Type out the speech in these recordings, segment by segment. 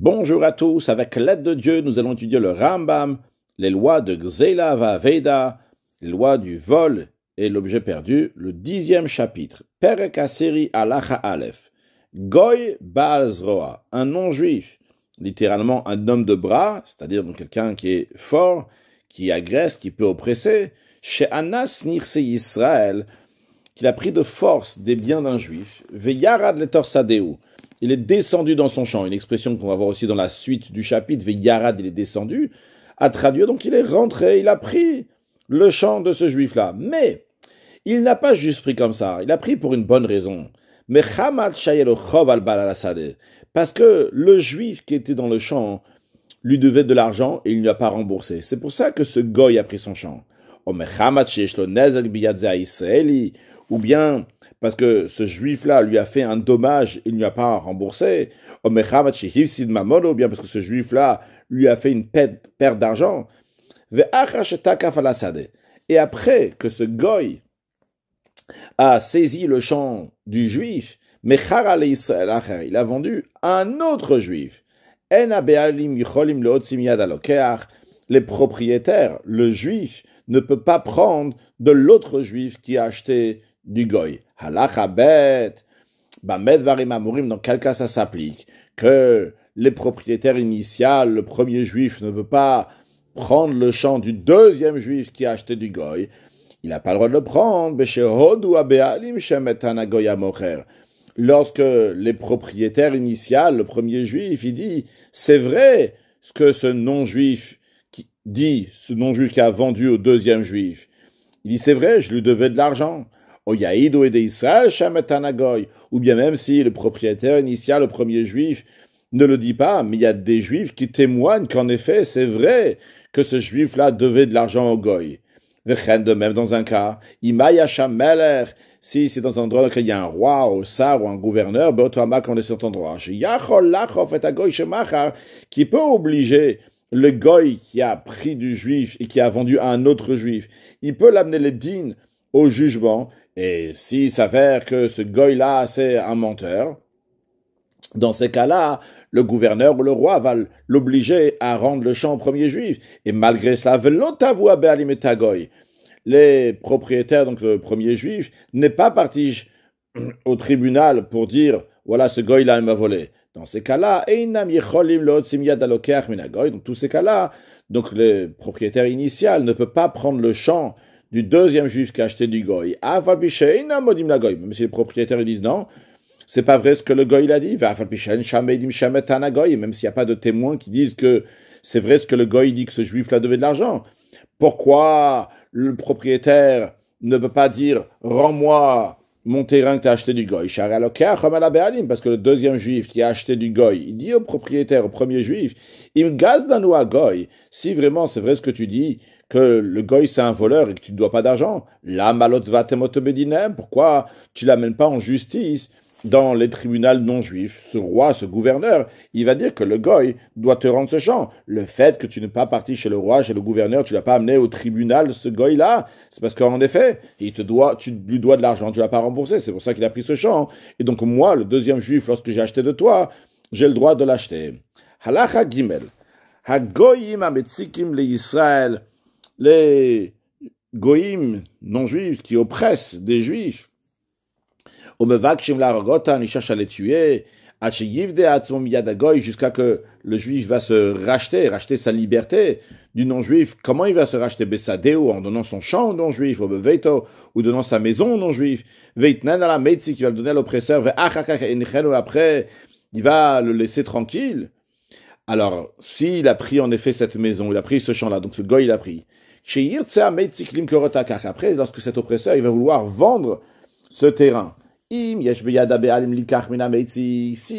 Bonjour à tous, avec l'aide de Dieu, nous allons étudier le Rambam, les lois de Gzela Va'aveda, les lois du vol et l'objet perdu, le 10e chapitre. Perek Aseri Halacha Aleph. Goy Baal Zroa, un non-juif, littéralement un homme de bras, c'est-à-dire donc quelqu'un qui est fort, qui agresse, qui peut oppresser, chez Anas Nirse Yisraël, qu'il a pris de force des biens d'un juif, Veyarad le Torsadeu. Il est descendu dans son champ, une expression qu'on va voir aussi dans la suite du chapitre, Veyarad, il est descendu, à traduire, donc il est rentré, il a pris le champ de ce juif-là. Mais, il n'a pas juste pris comme ça, il a pris pour une bonne raison. Mais Hamad Shayelo Chov al Balasade, parce que le juif qui était dans le champ lui devait de l'argent et il ne lui a pas remboursé. C'est pour ça que ce goy a pris son champ. Ou bien parce que ce juif-là lui a fait un dommage et il ne lui a pas remboursé, ou bien parce que ce juif-là lui a fait une perte d'argent. Et après que ce goy a saisi le champ du juif, il a vendu à un autre juif. Les propriétaires, le juif, ne peut pas prendre de l'autre juif qui a acheté du goy. Halacha bet, bamed varim amurim, dans quel cas ça s'applique? Que les propriétaires initiaux, le premier juif ne peut pas prendre le champ du deuxième juif qui a acheté du goy. Il n'a pas le droit de le prendre. Lorsque les propriétaires initiaux, le premier juif, il dit, c'est vrai ce que ce non-juif dit, ce non-juif qui a vendu au deuxième juif. Il dit, c'est vrai, je lui devais de l'argent. Ou bien même si le propriétaire initial, le premier juif, ne le dit pas, mais il y a des juifs qui témoignent qu'en effet, c'est vrai que ce juif-là devait de l'argent au goy. De même dans un cas, si c'est dans un endroit dans lequel il y a un roi, ou sar, ou un gouverneur, quand est cet endroit, qui peut obliger le goy qui a pris du juif et qui a vendu à un autre juif, il peut l'amener les dînes au jugement, et s'il s'avère que ce goy-là, c'est un menteur, dans ces cas-là, le gouverneur ou le roi va l'obliger à rendre le champ au premier juif. Et malgré cela, les propriétaires, donc le premier juif, n'est pas parti au tribunal pour dire, voilà, ce goy-là, il m'a volé. Dans ces cas-là, dans tous ces cas-là, donc le propriétaire initial ne peut pas prendre le champ du deuxième juif qui a acheté du goy. Même si les propriétaires disent non, c'est pas vrai ce que le goy a dit. Même s'il n'y a pas de témoins qui disent que c'est vrai ce que le goy dit que ce juif-là devait de l'argent. Pourquoi le propriétaire ne peut pas dire rends-moi mon terrain que tu as acheté du goy? Parce que le deuxième juif qui a acheté du goy, il dit au propriétaire, au premier juif, si vraiment c'est vrai ce que tu dis, que le goy c'est un voleur et que tu ne dois pas d'argent, pourquoi tu l'amènes pas en justice dans les tribunaux non juifs? Ce roi, ce gouverneur, il va dire que le goy doit te rendre ce champ. Le fait que tu n'es pas parti chez le roi, chez le gouverneur, tu l'as pas amené au tribunal, ce goy-là, c'est parce qu'en effet, tu lui dois de l'argent, tu l'as pas remboursé, c'est pour ça qu'il a pris ce champ. Et donc moi, le deuxième juif, lorsque j'ai acheté de toi, j'ai le droit de l'acheter. Halacha Gimel. Hagoyim ametzikim le Yisraël. Les goyim non-juifs qui oppressent des juifs. Il cherche à les tuer, jusqu'à que le juif va se racheter sa liberté du non-juif. Comment il va se racheter? Bessadeu, en donnant son champ au non-juif, ou donnant sa maison au non-juif. Qui va le donner à l'oppresseur, après, il va le laisser tranquille. Alors, s'il a pris en effet cette maison, il a pris ce champ-là, donc ce goy il a pris. Après, lorsque cet oppresseur, il va vouloir vendre ce terrain, si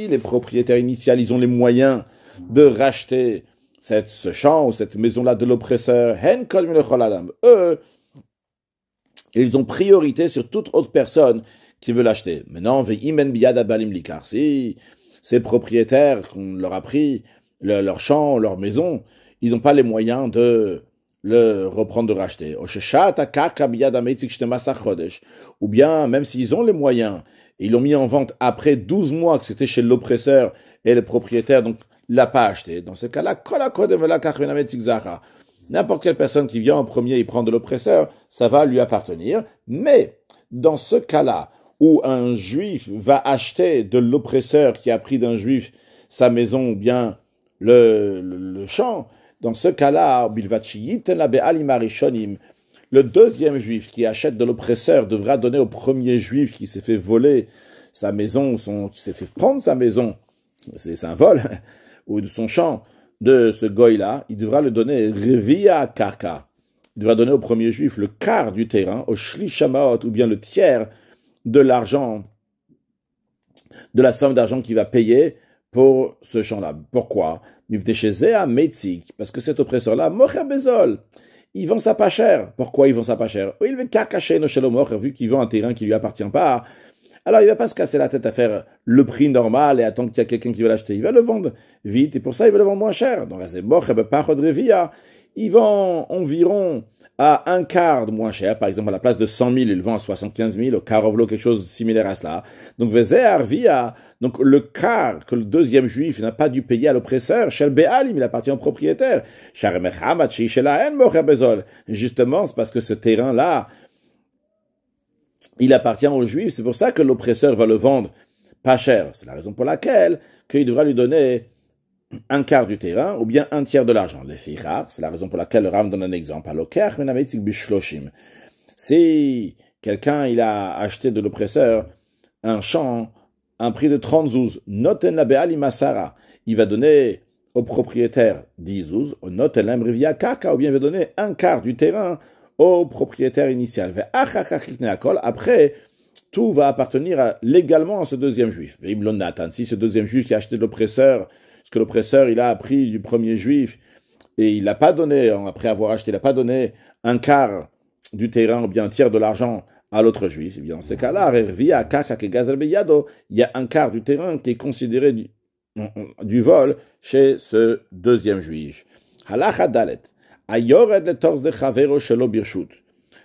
les propriétaires initiaux, ils ont les moyens de racheter ce champ ou cette maison-là de l'oppresseur, eux, ils ont priorité sur toute autre personne qui veut l'acheter. Maintenant, si ces propriétaires qu'on leur a pris leur champ, leur maison, ils n'ont pas les moyens de le reprendre, de racheter. Ou bien, même s'ils ont les moyens, et ils l'ont mis en vente après 12 mois que c'était chez l'oppresseur et le propriétaire, donc l'a pas acheté. Dans ce cas-là, n'importe quelle personne qui vient en premier et prend de l'oppresseur, ça va lui appartenir. Mais dans ce cas-là, où un juif va acheter de l'oppresseur qui a pris d'un juif sa maison ou bien le champ, dans ce cas-là, le deuxième juif qui achète de l'oppresseur devra donner au premier juif qui s'est fait voler sa maison, qui s'est fait prendre sa maison, c'est un vol, ou de son champ, de ce goy-là, il devra le donner revia karka. Il devra donner au premier juif le quart du terrain, au shlishamaot, ou bien le tiers de l'argent, de la somme d'argent qu'il va payer pour ce champ-là. Pourquoi? Parce que cet oppresseur-là, mocher bezol, il vend ça pas cher. Pourquoi il vend ça pas cher? Il veut cacher nos shalomor, vu qu'il vend un terrain qui lui appartient pas. Alors il va pas se casser la tête à faire le prix normal et attendre qu'il y a quelqu'un qui veut l'acheter. Il va le vendre vite et pour ça il veut le vendre moins cher. Donc il vend environ à un quart de moins cher. Par exemple, à la place de 100 000, il vend à 75 000, au Karovlo, quelque chose de similaire à cela. Donc, donc le quart que le deuxième juif n'a pas dû payer à l'oppresseur, Shel Be'alim, il appartient au propriétaire. Justement, c'est parce que ce terrain-là, il appartient au juif. C'est pour ça que l'oppresseur va le vendre pas cher. C'est la raison pour laquelle qu'il devra lui donner un quart du terrain, ou bien un tiers de l'argent. Les fichar, c'est la raison pour laquelle le Ram donne un exemple. Si quelqu'un, il a acheté de l'oppresseur un champ, un prix de 30 zouz, noten la be'ali masara, il va donner au propriétaire 10 zouz, au noten la mrivia kaka, ou bien il va donner un quart du terrain au propriétaire initial. Après, tout va appartenir légalement à ce deuxième juif. Si ce deuxième juif qui a acheté de l'oppresseur, parce que l'oppresseur, il a appris du premier juif, et il n'a pas donné, après avoir acheté, il n'a pas donné un quart du terrain, ou bien un tiers de l'argent à l'autre juif. Et bien, dans ces cas-là, il y a un quart du terrain qui est considéré du vol chez ce deuxième juif. Halacha dalet.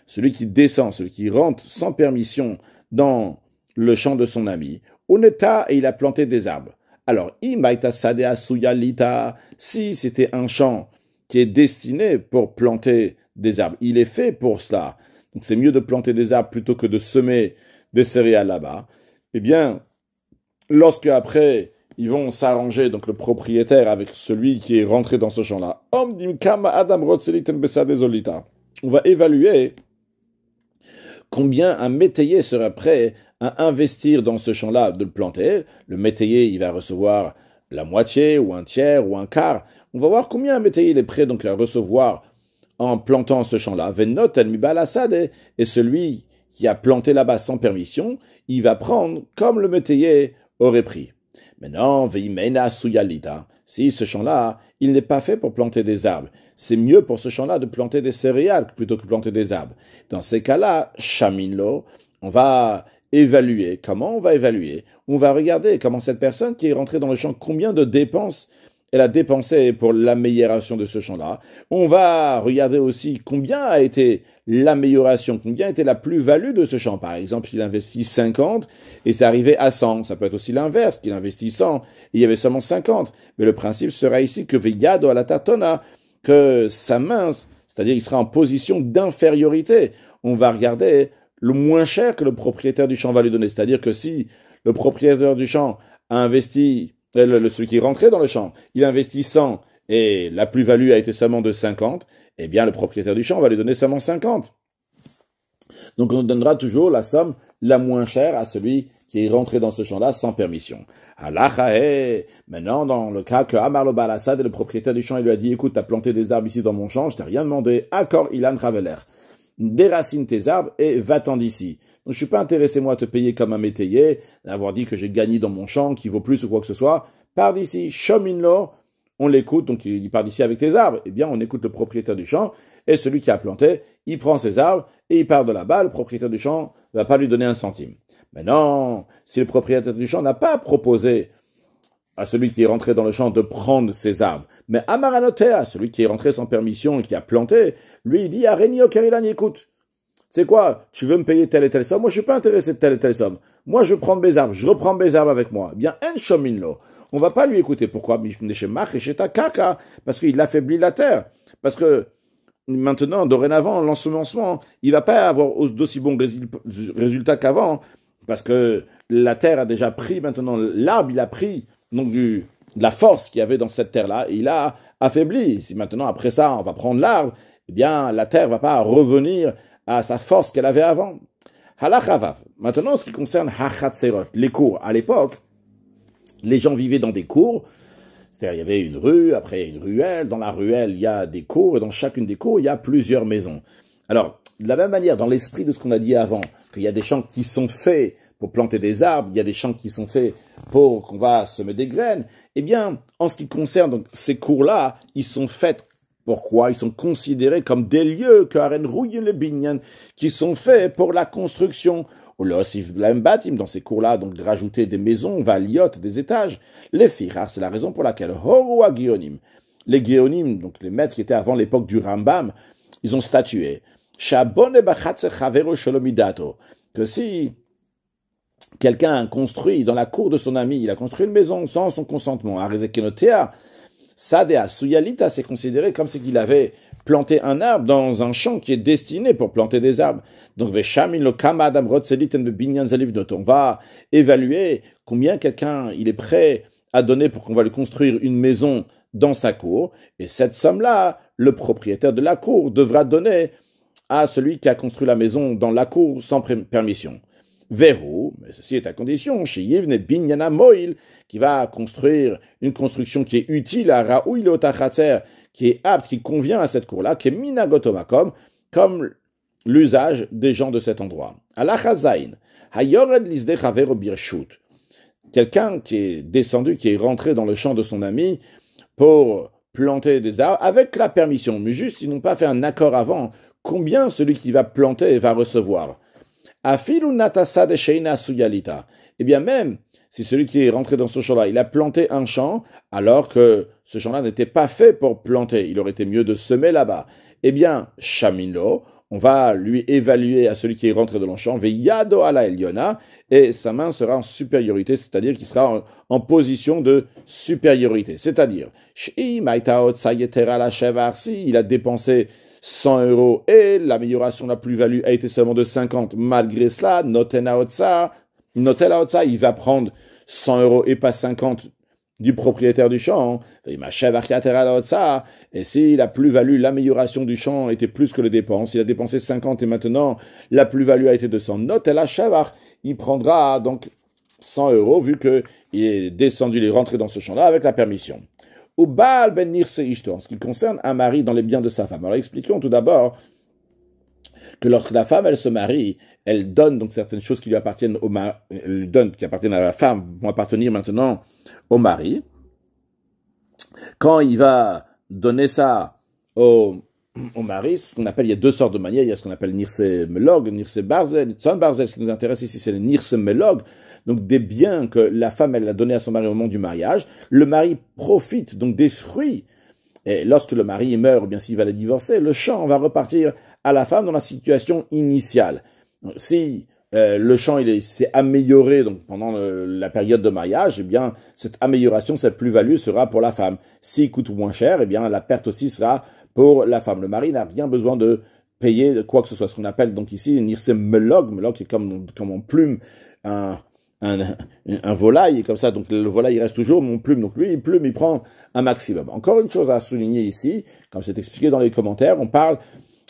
Celui qui descend, celui qui rentre sans permission dans le champ de son ami, et il a planté des arbres. Alors, si c'était un champ qui est destiné pour planter des arbres, il est fait pour cela. Donc, c'est mieux de planter des arbres plutôt que de semer des céréales là-bas. Eh bien, lorsque après, ils vont s'arranger, donc le propriétaire avec celui qui est rentré dans ce champ-là, on va évaluer combien un métayer sera prêt à investir dans ce champ-là, de le planter. Le métayer, il va recevoir la moitié, ou un tiers, ou un quart. On va voir combien un métayer il est prêt donc à recevoir en plantant ce champ-là. Et celui qui a planté là-bas sans permission, il va prendre comme le métayer aurait pris. Maintenant, si ce champ-là, il n'est pas fait pour planter des arbres, c'est mieux pour ce champ-là de planter des céréales plutôt que planter des arbres. Dans ces cas-là, chaminlo, on va évaluer. Comment on va évaluer? On va regarder comment cette personne qui est rentrée dans le champ, combien de dépenses elle a dépensé pour l'amélioration de ce champ-là. On va regarder aussi combien a été l'amélioration, combien a été la plus-value de ce champ. Par exemple, il investit 50 et c'est arrivé à 100. Ça peut être aussi l'inverse, qu'il investit 100 et il y avait seulement 50. Mais le principe sera ici que vegado à la tatona, que sa main, c'est-à-dire il sera en position d'infériorité. On va regarder le moins cher que le propriétaire du champ va lui donner. C'est-à-dire que si le propriétaire du champ a investi, celui qui est rentré dans le champ, il a investi 100 et la plus-value a été seulement de 50, eh bien le propriétaire du champ va lui donner seulement 50. Donc on donnera toujours la somme la moins chère à celui qui est rentré dans ce champ-là sans permission. Maintenant, dans le cas que Amar le Balassad, le propriétaire du champ, il lui a dit, écoute, tu as planté des arbres ici dans mon champ, je t'ai rien demandé, accord Ilan Traveler. Déracine tes arbres et va-t'en d'ici. Donc je suis pas intéressé moi à te payer comme un métayer, d'avoir dit que j'ai gagné dans mon champ, qu'il vaut plus ou quoi que ce soit. Pars d'ici, Shominlo, on l'écoute, donc il part d'ici avec tes arbres. Eh bien, on écoute le propriétaire du champ, et celui qui a planté, il prend ses arbres, et il part de là-bas, le propriétaire du champ ne va pas lui donner un centime. Maintenant, si le propriétaire du champ n'a pas proposé à celui qui est rentré dans le champ de prendre ses arbres, mais Amaranotea, celui qui est rentré sans permission et qui a planté, lui il dit à Renio Kerilani, écoute, c'est quoi, tu veux me payer telle et telle somme? Moi je suis pas intéressé de telle et telle somme. Moi je veux prendre mes arbres, je reprends mes arbres avec moi. Eh bien, un shominlo, on va pas lui écouter. Pourquoi? Parce qu'il affaiblit la terre. Parce que maintenant, dorénavant, l'ensemencement, il va pas avoir d'aussi bons résultats qu'avant, parce que la terre a déjà pris maintenant, l'arbre, il a pris donc de la force qu'il y avait dans cette terre-là, et il a affaibli. Si maintenant, après ça, on va prendre l'arbre, eh bien, la terre va pas revenir à sa force qu'elle avait avant. Halachavav. Maintenant, en ce qui concerne Hachatserot, les cours, à l'époque, les gens vivaient dans des cours, c'est-à-dire il y avait une rue, après il y a une ruelle, dans la ruelle il y a des cours, et dans chacune des cours il y a plusieurs maisons. Alors, de la même manière, dans l'esprit de ce qu'on a dit avant, qu'il y a des champs qui sont faits pour planter des arbres, il y a des champs qui sont faits pour qu'on va semer des graines, eh bien, en ce qui concerne donc, ces cours-là, ils sont faits. Pourquoi? Ils sont considérés comme des lieux, qui sont faits pour la construction. Ou le aussi dans ces cours-là, donc de rajouter des maisons, valiotes, des étages. Les firars, c'est la raison pour laquelle les Géonim, donc les maîtres qui étaient avant l'époque du Rambam, ils ont statué que si quelqu'un a construit dans la cour de son ami, il a construit une maison sans son consentement, Sadea Suyalita, c'est considéré comme si il avait planté un arbre dans un champ qui est destiné pour planter des arbres. Donc, on va évaluer combien quelqu'un il est prêt à donner pour qu'on va lui construire une maison dans sa cour. Et cette somme-là, le propriétaire de la cour devra donner à celui qui a construit la maison dans la cour sans permission. Verrou, mais ceci est à condition, chez Yevne Binyana Moil, qui va construire une construction qui est utile à Raoui le Otachatser, qui est apte, qui convient à cette cour-là, qui est Minagotomakom, comme l'usage des gens de cet endroit. Alachazain, Hayored Lisde Chavero Birshut, quelqu'un qui est descendu, qui est rentré dans le champ de son ami pour planter des arbres avec la permission, mais juste ils n'ont pas fait un accord avant, combien celui qui va planter va recevoir. Afilu natasa de sheina suyalita. Eh bien, même si celui qui est rentré dans ce champ-là, il a planté un champ, alors que ce champ-là n'était pas fait pour planter, il aurait été mieux de semer là-bas. Eh bien, Shamino, on va lui évaluer à celui qui est rentré dans le champ, Veyado ala Eliona, et sa main sera en supériorité, c'est-à-dire qu'il sera en position de supériorité. C'est-à-dire, si il a dépensé 100 € et l'amélioration, la plus-value a été seulement de 50. Malgré cela, Noten Haotsa, il va prendre 100 € et pas 50 du propriétaire du champ. Et si la plus-value, l'amélioration du champ était plus que les dépenses, il a dépensé 50 et maintenant la plus-value a été de 100. Noten Shavar, il prendra donc 100 € vu qu'il est descendu, il est rentré dans ce champ-là avec la permission. Ou Baal ben Nirse Ishto, en ce qui concerne un mari dans les biens de sa femme. Alors expliquons tout d'abord que lorsque la femme elle se marie, elle donne donc certaines choses qui lui appartiennent au mari, elle donne qui appartiennent à la femme vont appartenir maintenant au mari. Quand il va donner ça au mari, ce qu'on appelle, il y a deux sortes de manières, il y a ce qu'on appelle Nirse Melog, Nirse Barzel, Tzon Barzel, ce qui nous intéresse ici c'est le Nirse Melog. Donc des biens que la femme elle a donné à son mari au moment du mariage, le mari profite donc des fruits. Et lorsque le mari meurt, ou bien s'il va les divorcer, le champ va repartir à la femme dans la situation initiale. Donc, si le champ s'est amélioré donc pendant la période de mariage, eh bien cette amélioration, cette plus-value sera pour la femme. S'il coûte moins cher, eh bien la perte aussi sera pour la femme. Le mari n'a rien besoin de payer quoi que ce soit. Ce qu'on appelle donc ici nirse melog, melog c'est comme en plume un volaille, comme ça, donc le volaille il reste toujours mon plume, donc lui il plume, il prend un maximum. Encore une chose à souligner ici, comme c'est expliqué dans les commentaires, on parle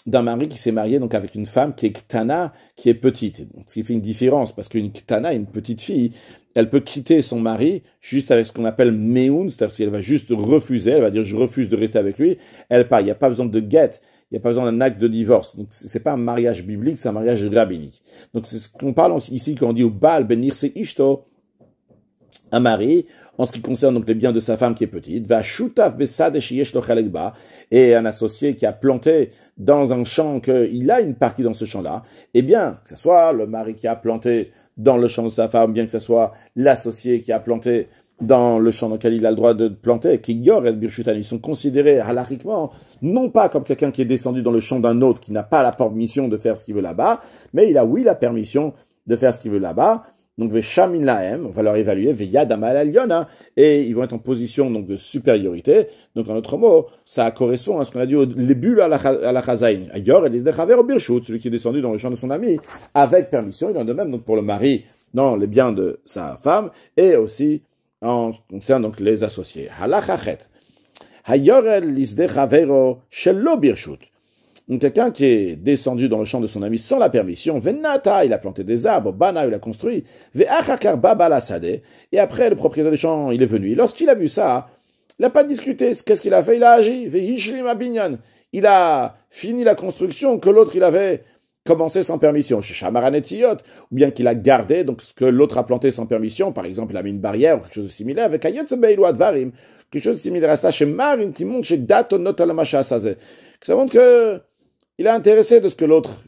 d'un mari qui s'est marié donc avec une femme qui est ktana, qui est petite, ce qui fait une différence, parce qu'une ktana, une petite fille, elle peut quitter son mari juste avec ce qu'on appelle meun, c'est-à-dire si elle va juste refuser, elle va dire je refuse de rester avec lui, elle part, il n'y a pas besoin de get, il n'y a pas besoin d'un acte de divorce. Donc, c'est pas un mariage biblique, c'est un mariage rabbinique. Donc, c'est ce qu'on parle ici quand on dit au Baal ben Nirse Ishto, un mari, en ce qui concerne donc les biens de sa femme qui est petite, va shutaf besad sheyesh lo chalek ba, et un associé qui a planté dans un champ qu'il a une partie dans ce champ-là, eh bien, que ce soit le mari qui a planté dans le champ de sa femme, bien que ce soit l'associé qui a planté dans le champ dans lequel il a le droit de planter, qui yor et birchutan, ils sont considérés halachiquement, non pas comme quelqu'un qui est descendu dans le champ d'un autre, qui n'a pas la permission de faire ce qu'il veut là-bas, mais il a oui la permission de faire ce qu'il veut là-bas, Donc, Veshamin Lahem, on va leur évaluer, Veyad Amal Aliona, et ils vont être en position donc de supériorité. Donc, en autre mot, ça correspond à ce qu'on a dit au début à la Chazaïn. Ayor, Elis Dechaver au Birshut, celui qui est descendu dans le champ de son ami, avec permission, il en est de même, donc pour le mari, dans les biens de sa femme, et aussi en ce qui concerne donc les associés. Halachachet. Ayor, Elis Dechaver Shelo Birshut. Donc quelqu'un qui est descendu dans le champ de son ami sans la permission, Venata, il a planté des arbres, Bana, il a construit, Ve'achakar Baba la Sade, et après le propriétaire du champ, il est venu. Lorsqu'il a vu ça, il n'a pas discuté. Qu'est-ce qu'il a fait? Il a agi. Ve'ishlim abinyan. Il a fini la construction que l'autre il avait commencé sans permission. Chez Shamaranetiot, ou bien qu'il a gardé donc ce que l'autre a planté sans permission. Par exemple, il a mis une barrière ou quelque chose de similaire avec Ayot Sebeilu Advarim, quelque chose de similaire à ça chez Marim qui montre chez Daton Notalamasha Sazé. Ça montre que il est intéressé de ce que l'autre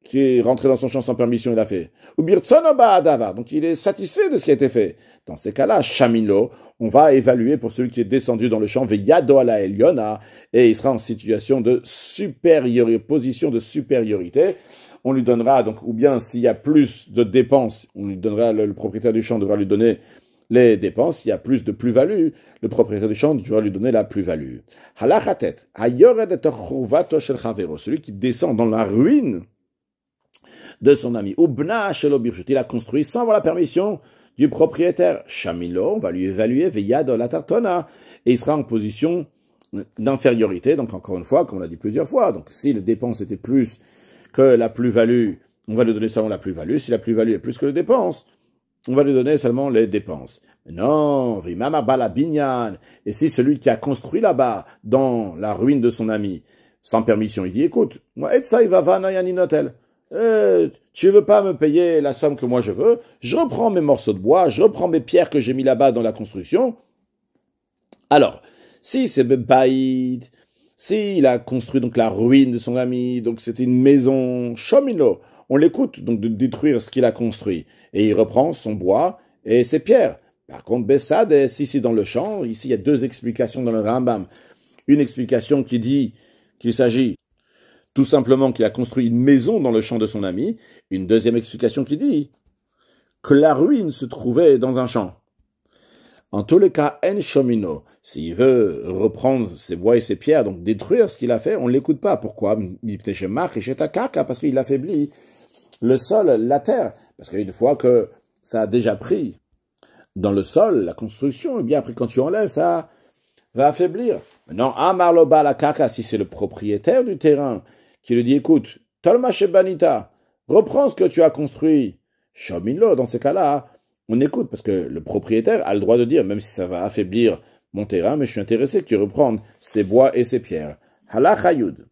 qui est rentré dans son champ sans permission, il a fait. Ou birtsonoba adavar. Donc il est satisfait de ce qui a été fait. Dans ces cas-là, Shamilo, on va évaluer pour celui qui est descendu dans le champ, Veyado ala Eliona, et il sera en situation de supériorité, position de supériorité. On lui donnera, donc, ou bien s'il y a plus de dépenses, on lui donnera, le propriétaire du champ devra lui donner les dépenses. S'il y a plus de plus-value, le propriétaire du champ devra lui donner la plus-value. Halachatet, hayored et shel chavero, celui qui descend dans la ruine de son ami. Ubna shelo birshut, il a construit sans avoir la permission du propriétaire. Shamilo, on va lui évaluer, veyad la tartona, et il sera en position d'infériorité. Donc encore une fois, comme on l'a dit plusieurs fois, donc si les dépenses étaient plus que la plus-value, on va lui donner seulement la plus-value. Si la plus-value est plus que les dépenses, on va lui donner seulement les dépenses. Mais non, vimama bala binyan, et si celui qui a construit là-bas, dans la ruine de son ami, sans permission, il dit, écoute, moi, etsai vavana yaninotel, tu veux pas me payer la somme que moi je veux, je reprends mes morceaux de bois, je reprends mes pierres que j'ai mis là-bas dans la construction. Alors, si c'est Bebaïd, s'il a construit donc la ruine de son ami, donc c'était une maison Shomilo, on l'écoute donc de détruire ce qu'il a construit, et il reprend son bois et ses pierres. Par contre, Bessad, si c'est dans le champ, ici il y a deux explications dans le Rambam. Une explication qui dit qu'il s'agit tout simplement qu'il a construit une maison dans le champ de son ami. Une deuxième explication qui dit que la ruine se trouvait dans un champ. En tous les cas, En Shomino, s'il veut reprendre ses bois et ses pierres, donc détruire ce qu'il a fait, on ne l'écoute pas. Pourquoi? Parce qu'il affaiblit le sol, la terre. Parce qu'une fois que ça a déjà pris dans le sol, la construction, et bien après quand tu enlèves, ça va affaiblir. Maintenant, Amarloba la kaka, si c'est le propriétaire du terrain qui lui dit, écoute, Tolma Shebanita, reprends ce que tu as construit. Shomino, dans ces cas-là, on écoute, parce que le propriétaire a le droit de dire, même si ça va affaiblir mon terrain, mais je suis intéressé qu'il reprenne ses bois et ses pierres. Halachayud.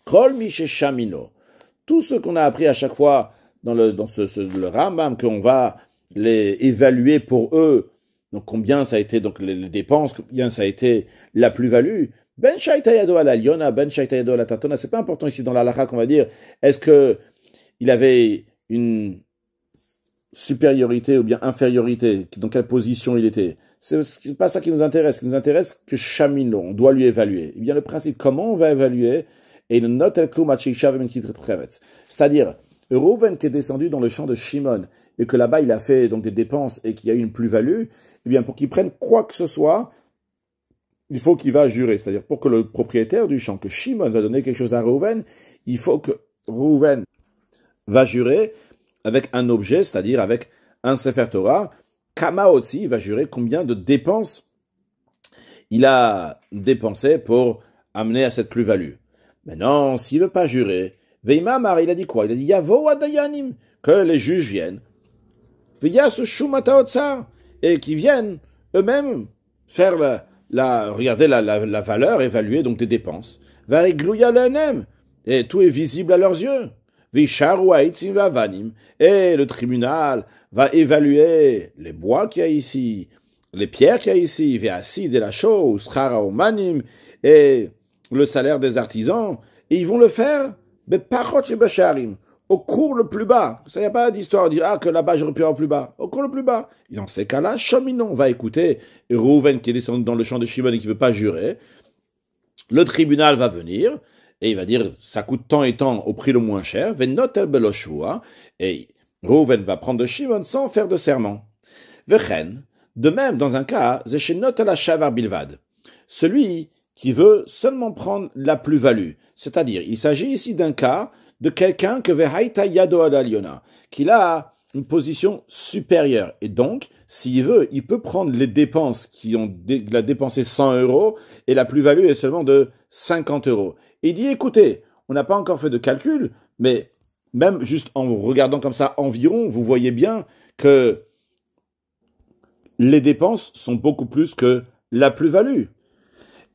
Kol Mishe Shamino. Tout ce qu'on a appris à chaque fois dans le Rambam, qu'on va les évaluer pour eux, donc combien ça a été donc les dépenses, combien ça a été la plus-value. Ben shaitayado ala liona, ben shaitayado ala tatona, c'est pas important ici dans la halakha qu'on va dire, est-ce que il avait une supériorité ou bien infériorité, dans quelle position il était. C'est pas ça qui nous intéresse. Ce qui nous intéresse, que Shamino, on doit lui évaluer. Eh bien, le principe, comment on va évaluer, et le notel c'est-à-dire, Reuven qui est descendu dans le champ de Shimon, et que là-bas il a fait donc des dépenses et qu'il y a eu une plus-value, eh bien, pour qu'il prenne quoi que ce soit, il faut qu'il va jurer. C'est-à-dire, pour que le propriétaire du champ, que Shimon va donner quelque chose à Reuven, il faut que Reuven va jurer avec un objet, c'est-à-dire avec un Sefer Torah. Kamaotzi, il va jurer combien de dépenses il a dépensé pour amener à cette plus-value. Maintenant, s'il ne veut pas jurer, Veimamar, il a dit quoi? Il a dit Yavo Adayanim, que les juges viennent, Veyasu Shumata Otsar, et qui viennent eux-mêmes faire regarder la valeur, évaluer donc des dépenses. Varigluya lenem, et tout est visible à leurs yeux. Et le tribunal va évaluer les bois qu'il y a ici, les pierres qu'il y a ici, et le salaire des artisans, et ils vont le faire au cours le plus bas. Ça, il n'y a pas d'histoire de dire que là-bas j'aurais pu avoir plus bas. Au cours le plus bas. Et dans ces cas-là, Shominon va écouter Reuven qui est descendu dans le champ de Shimon et qui ne veut pas jurer. Le tribunal va venir. Et il va dire, ça coûte tant et tant au prix le moins cher, et Reuven va prendre de Shimon sans faire de serment. Vechen, de même, dans un cas, Zeshenot ala shavar bilvad. Celui qui veut seulement prendre la plus-value. C'est-à-dire, il s'agit ici d'un cas de quelqu'un que vehaita yado ala liona, qu'il a une position supérieure. Et donc, s'il veut, il peut prendre les dépenses il a dépensé 100 euros et la plus-value est seulement de 50 euros. Et il dit, écoutez, on n'a pas encore fait de calcul, mais même juste en regardant comme ça environ, vous voyez bien que les dépenses sont beaucoup plus que la plus-value.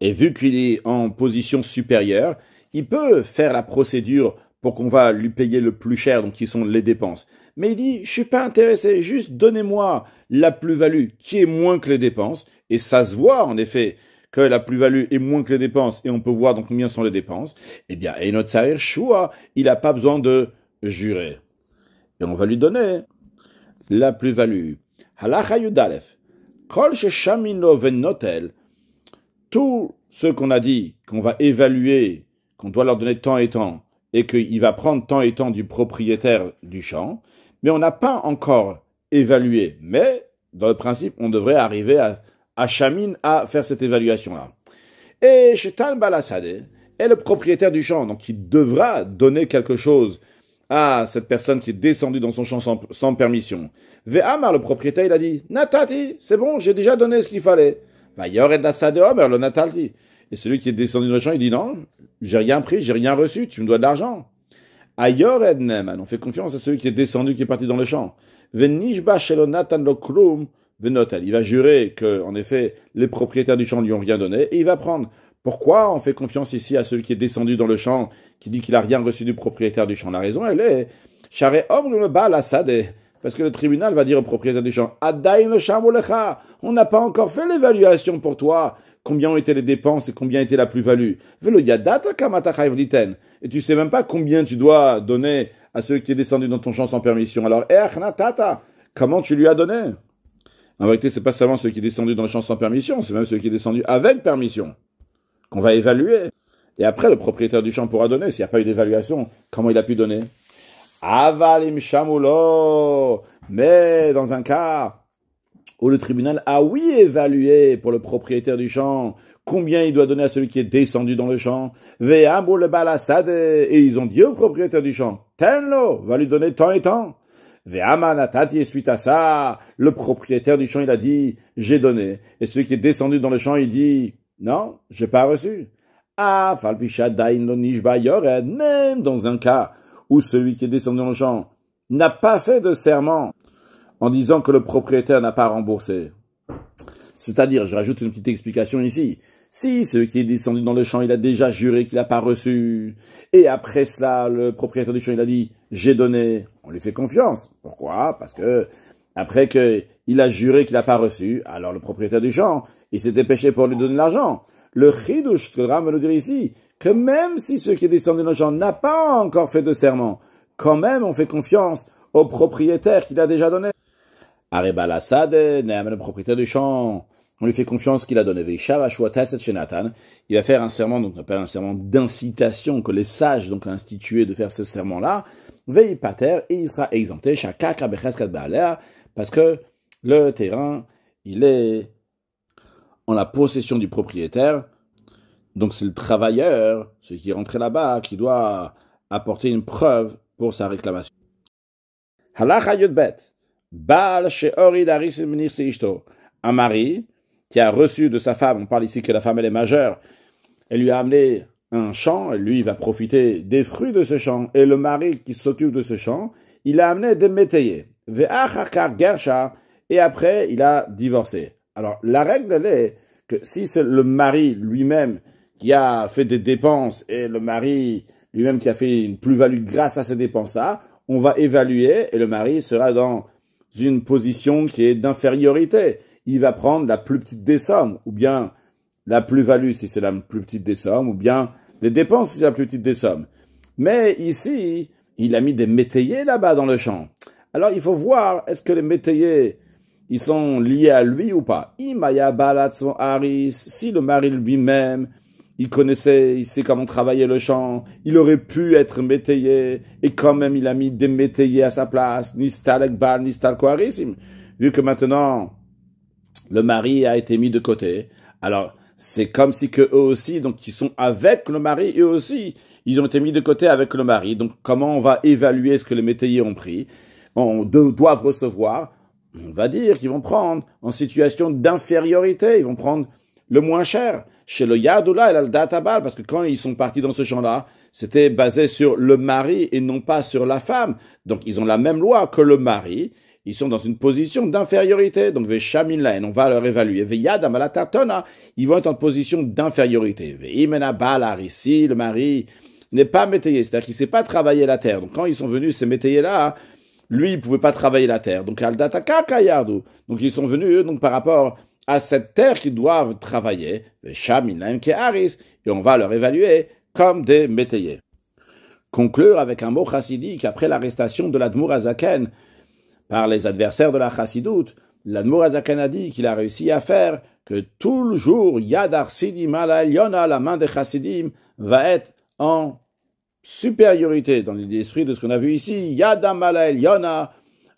Et vu qu'il est en position supérieure, il peut faire la procédure pour qu'on va lui payer le plus cher, donc qui sont les dépenses. Mais il dit, je suis pas intéressé, juste donnez-moi la plus-value qui est moins que les dépenses. Et ça se voit, en effet, que la plus-value est moins que les dépenses, et on peut voir donc combien sont les dépenses. Eh bien, et notre Saïr Shua, il n'a pas besoin de jurer. Et on va lui donner la plus-value. Halacha Yudalef. Kol sheshamino venotel. Tout ce qu'on a dit, qu'on va évaluer, qu'on doit leur donner temps et temps, et qu'il va prendre temps et temps du propriétaire du champ, mais on n'a pas encore évalué. Mais, dans le principe, on devrait arriver à Chamin à faire cette évaluation-là. Et Shetal Balasade est le propriétaire du champ, donc il devra donner quelque chose à cette personne qui est descendue dans son champ sans permission. Ve'amar, le propriétaire, il a dit, Natati, c'est bon, j'ai déjà donné ce qu'il fallait. Va yored la sade omer, le natalti. Et celui qui est descendu dans le champ, il dit, non, j'ai rien pris, j'ai rien reçu, tu me dois de l'argent. Ayored neman, on fait confiance à celui qui est descendu, qui est parti dans le champ. Venishba shelo natan lo klum venotel. Il va jurer que, en effet, les propriétaires du champ lui ont rien donné, et il va prendre. Pourquoi on fait confiance ici à celui qui est descendu dans le champ, qui dit qu'il a rien reçu du propriétaire du champ? La raison, elle est, Share om le bal asade. Parce que le tribunal va dire au propriétaire du champ, Adaïn le shamolecha, on n'a pas encore fait l'évaluation pour toi. Combien ont été les dépenses et combien était la plus-value? Velo yadata kamata chayvliten. Et tu sais même pas combien tu dois donner à celui qui est descendu dans ton champ sans permission. Alors, natata, comment tu lui as donné? En vérité, c'est pas seulement celui qui est descendu dans le champ sans permission, c'est même celui qui est descendu avec permission, qu'on va évaluer. Et après, le propriétaire du champ pourra donner. S'il n'y a pas eu d'évaluation, comment il a pu donner? Avalim shamulo. Mais dans un cas où le tribunal a oui évalué pour le propriétaire du champ combien il doit donner à celui qui est descendu dans le champ, ve'ambo le balasade, et ils ont dit au propriétaire du champ, tenlo, va lui donner tant et tant. Ve'amanatati, et suite à ça, le propriétaire du champ, il a dit, j'ai donné. Et celui qui est descendu dans le champ, il dit, non, j'ai pas reçu. Ah, falpishadain lo nishba yored, même dans un cas où celui qui est descendu dans le champ n'a pas fait de serment en disant que le propriétaire n'a pas remboursé. C'est-à-dire, je rajoute une petite explication ici. Si celui qui est descendu dans le champ, il a déjà juré qu'il n'a pas reçu, et après cela, le propriétaire du champ, il a dit, j'ai donné, on lui fait confiance. Pourquoi? Parce que, après qu'il a juré qu'il n'a pas reçu, alors le propriétaire du champ, il s'est dépêché pour lui donner l'argent. Le chidouche, ce que le Ram veut nous dire ici, que même si celui qui est descendu dans le champ n'a pas encore fait de serment, quand même on fait confiance au propriétaire qu'il a déjà donné. Areba la sade, le propriétaire du champ, on lui fait confiance qu'il a donné. Il va faire un serment, donc on appelle un serment d'incitation que les sages donc ont institué de faire ce serment-là. Veille pater, et il sera exempté, parce que le terrain, il est en la possession du propriétaire. Donc c'est le travailleur, celui qui est rentré là-bas, qui doit apporter une preuve pour sa réclamation. Halacha yudbet. Baal she'ori daris menir seishto. Un mari qui a reçu de sa femme, on parle ici que la femme elle est majeure, elle lui a amené un champ, et lui il va profiter des fruits de ce champ, et le mari qui s'occupe de ce champ, il a amené des métayers. Ve'achakar gersha, et après il a divorcé. Alors la règle elle est que si c'est le mari lui-même qui a fait des dépenses et le mari lui-même qui a fait une plus-value grâce à ces dépenses-là, on va évaluer et le mari sera dans une position qui est d'infériorité. Il va prendre la plus petite des sommes, ou bien la plus-value si c'est la plus petite des sommes, ou bien les dépenses si c'est la plus petite des sommes. Mais ici, il a mis des métayers là-bas dans le champ. Alors il faut voir, est-ce que les métayers, ils sont liés à lui ou pas? Imaya balatson haris, si le mari lui-même, il sait comment travailler le champ, il aurait pu être métayer, et quand même il a mis des métayers à sa place, nistal ekbal, nistal koharissim. Vu que maintenant, le mari a été mis de côté, alors c'est comme si que eux aussi, donc ils sont avec le mari, eux aussi, ils ont été mis de côté avec le mari. Donc comment on va évaluer ce que les métayers ont pris, doivent recevoir? On va dire qu'ils vont prendre en situation d'infériorité, ils vont prendre le moins cher. Chez le Yadoula et le Databal, parce que quand ils sont partis dans ce champ-là, c'était basé sur le mari et non pas sur la femme. Donc ils ont la même loi que le mari, ils sont dans une position d'infériorité. Donc Veshaminlaen, on va leur évaluer. Veyadam alatatona, ils vont être en position d'infériorité. Veimena balar, ici, le mari n'est pas métayer, c'est-à-dire qu'il ne sait pas travailler la terre. Donc quand ils sont venus, ces métayers-là, lui, il ne pouvait pas travailler la terre. Donc, donc ils sont venus, eux, donc par rapport à cette terre qu'ils doivent travailler, et on va leur évaluer comme des métayers. Conclure avec un mot chassidique, après l'arrestation de l'Admour Azaken par les adversaires de la chassidoute, l'Admour Azaken a dit qu'il a réussi à faire que tout le jour, Yadar Sidim ala Eliona, la main des chassidim, va être en supériorité dans l'esprit de ce qu'on a vu ici, Yadam ala Eliona,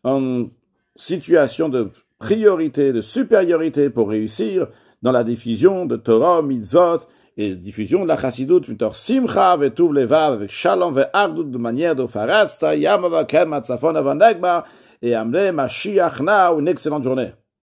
en situation de priorité, de supériorité pour réussir dans la diffusion de Torah, Mitzvot et diffusion de la Chassidut, mitor Simcha vetuv levav, avec Shalom ve'ardut de manière de Faratsta, Yamava Kem Atzafon Avanegba et Amle Mashiach Na, une excellente journée.